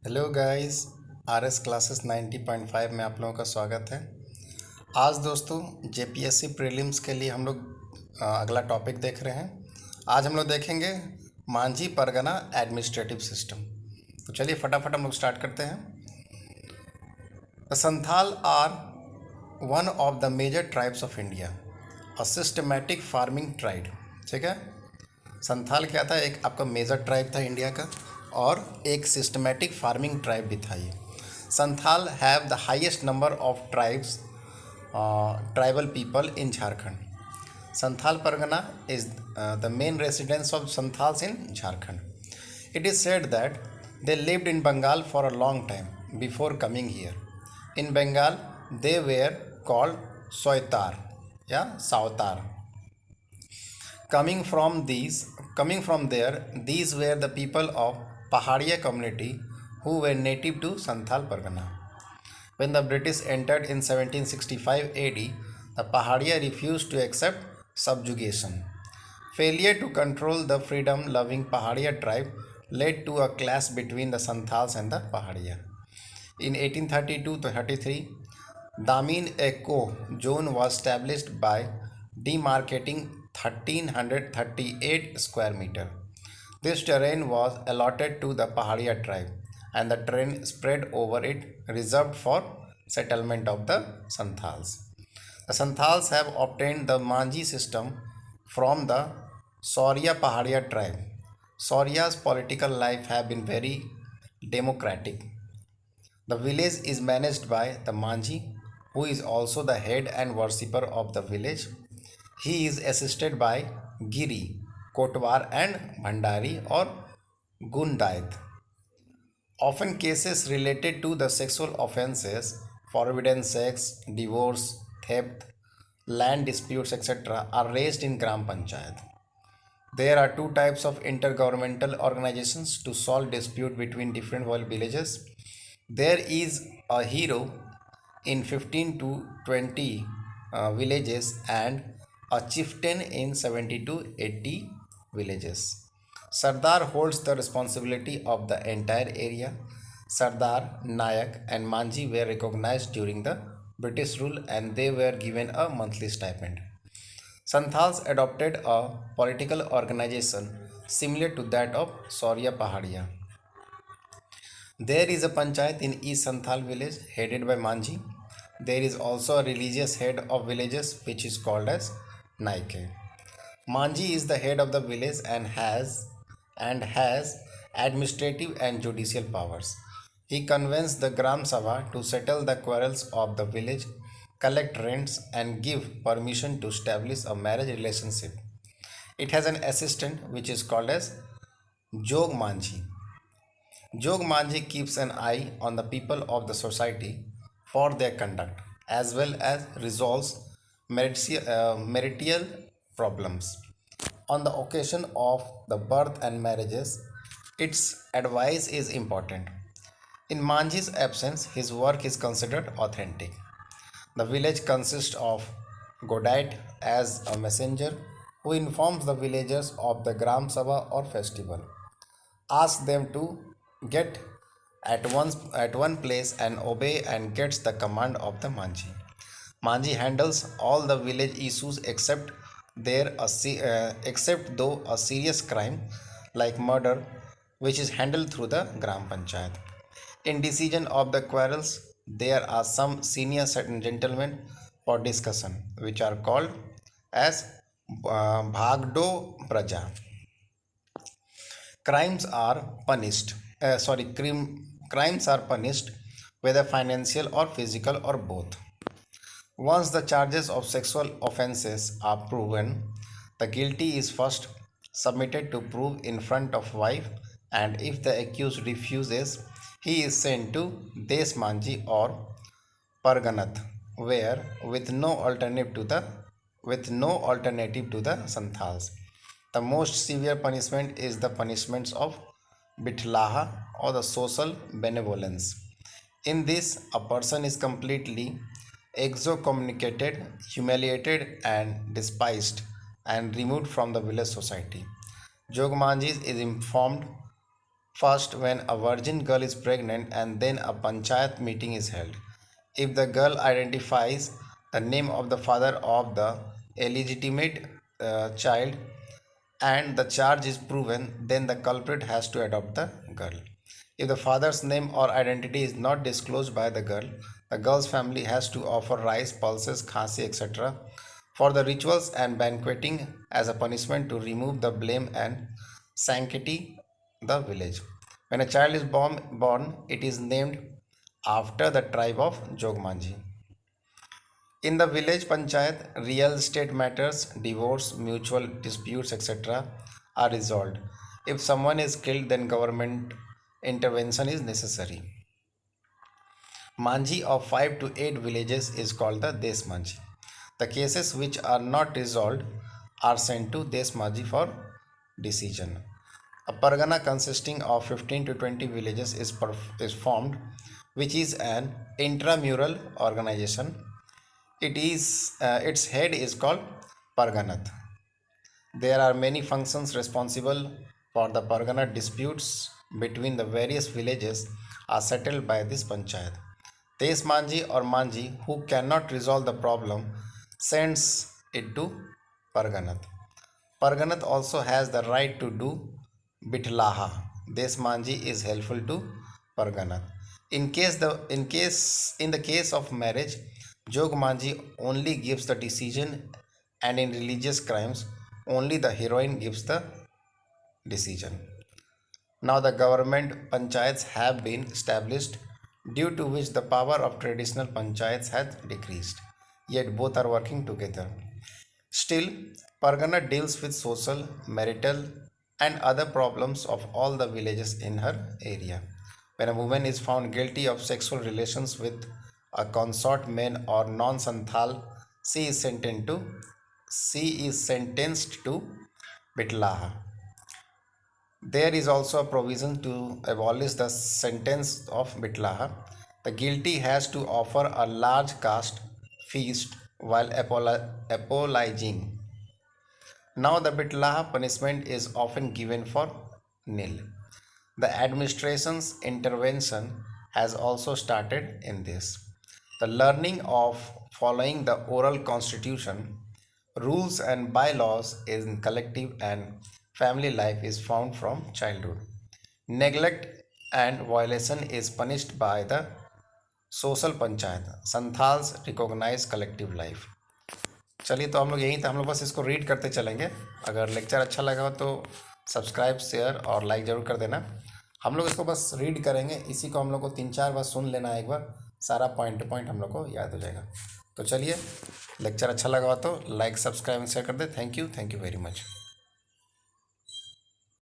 Hello guys. RS classes 90.5 में आप लोगों का स्वागत है। आज दोस्तों जेपीएससी प्रीलिम्स के लिए हम लोग अगला टॉपिक देख रहे हैं। आज हम लोग देखेंगे मांझी परगना एडमिनिस्ट्रेटिव सिस्टम। तो चलिए फटाफट हम लोग स्टार्ट करते हैं। The Santhal are one of the major tribes of India, a systematic farming tribe. ठीक है, संथाल क्या था? एक आपका मेजर ट्राइब था इंडिया का और एक सिस्टमैटिक फार्मिंग ट्राइब भी था ये। Santhal have the highest number of tribal people in Jharkhand. Santhal Pargana is the main residence of Santhals in Jharkhand. It is said that they lived in Bengal for a long time before coming here. In Bengal, they were called Soitar, yeah, Sautar. Coming from there, these were the people of Pahadiya community who were native to Santhal Pargana. When the British entered in 1765 AD, the Pahadiya refused to accept subjugation. Failure to control the freedom-loving Pahadiya tribe led to a clash between the Santhals and the Pahadiya. In 1832 to 33, Damin Eco zone was established by demarcating 1338 square meter. This terrain was allotted to the Pahadiya tribe and the terrain spread over it reserved for settlement of the Santhals. The Santhals have obtained the Manji system from the Saurya Pahadiya tribe. Saurya's political life have been very democratic. The village is managed by the Manji, who is also the head and worshipper of the village. He is assisted by Giri, Kotwar and Bhandari or Gundait. Often cases related to the sexual offences, forbidden sex, divorce, theft, land disputes, etc. are raised in Gram Panchayat. There are two types of intergovernmental organizations to solve dispute between different villages. There is a hero in 15 to 20 villages and a chieftain in 70 to 80 villages. Sardar holds the responsibility of the entire area. Sardar, Nayak, and Manji were recognized during the British rule and they were given a monthly stipend. Santhals adopted a political organization similar to that of Saurya Pahadiya. There is a panchayat in East Santhal village headed by Manji. There is also a religious head of villages which is called as Naike. Manji is the head of the village and has administrative and judicial powers. He convenes the Gram Sabha to settle the quarrels of the village, collect rents, and give permission to establish a marriage relationship. It has an assistant which is called as Jog Manji. Jog Manji keeps an eye on the people of the society for their conduct as well as resolves marital problems. On the occasion of the birth and marriages, its advice is important. In Manji's absence, his work is considered authentic. The village consists of Godite as a messenger who informs the villagers of the Gram Sabha or festival, asks them to get at one place and obey and gets the command of the Manji. Manji handles all the village issues except though a serious crime like murder, which is handled through the Gram Panchayat. In decision of the quarrels, there are some senior certain gentlemen for discussion, which are called as Bhagdo Praja. Crimes are punished. Crimes are punished, whether financial or physical or both. Once the charges of sexual offences are proven, the guilty is first submitted to prove in front of wife, and if the accused refuses, he is sent to Desmanji or Parganat, where with no alternative to the Santhals. The most severe punishment is the punishments of Bitlaha or the social benevolence. In this, a person is completely excommunicated, humiliated, and despised and removed from the village society. Jogmanji is informed First, when a virgin girl is pregnant, and then a panchayat meeting is held. If the girl identifies the name of the father of the illegitimate child and the charge is proven, then the culprit has to adopt the girl. If the father's name or identity is not disclosed by the girl's family has to offer rice, pulses, khasi, etc. for the rituals and banqueting as a punishment to remove the blame and sanctity the village. When a child is born, it is named after the tribe of Jogmanji. In the village panchayat, real estate matters, divorce, mutual disputes, etc. are resolved. If someone is killed, then government intervention is necessary. Manji of 5 to 8 villages is called the Desmanji. The cases which are not resolved are sent to Desmanji for decision. A pargana consisting of 15 to 20 villages is formed, which is an intramural organization. Its head is called Parganath. There are many functions responsible for the Pargana. Disputes between the various villages are settled by this panchayat. Tes Manji or Manji, who cannot resolve the problem, sends it to Parganath. Parganath also has the right to do Bitlaha. Des Manji is helpful to Parganath. In the case of marriage, Jog Manji only gives the decision, and in religious crimes, only the heroine gives the decision. Now the government panchayats have been established, due to which the power of traditional panchayats has decreased. Yet both are working together. Still, Pargana deals with social, marital, and other problems of all the villages in her area. When a woman is found guilty of sexual relations with a consort man or non-santhal, she is sentenced to Bitlaha. There is also a provision to abolish the sentence of Bitlaha. The guilty has to offer a large caste feast while apologizing. Now, the Bitlaha punishment is often given for nil. The administration's intervention has also started in this. The learning of following the oral constitution, rules, and bylaws in collective and family life is found from childhood. Neglect and violation is punished by the social panchayat. Santhals recognise collective life. चलिए, तो हम लोग यहीं था, हम लोग बस इसको रीड करते चलेंगे. अगर लेक्चर अच्छा लगा हो तो सब्सक्राइब, शेयर और लाइक ज़रूर कर देना. हम लोग इसको बस रीड करेंगे, इसी को हम लोग को 3-4 बार सुन लेना है, एक बार सारा पॉइंट टू पॉइंट हम लोग को याद हो जाएगा. तो चलिए, लेक्चर अच्छा लगा हो तो लाइक, सब्सक्राइब एंड शेयर कर दे. Thank you very much.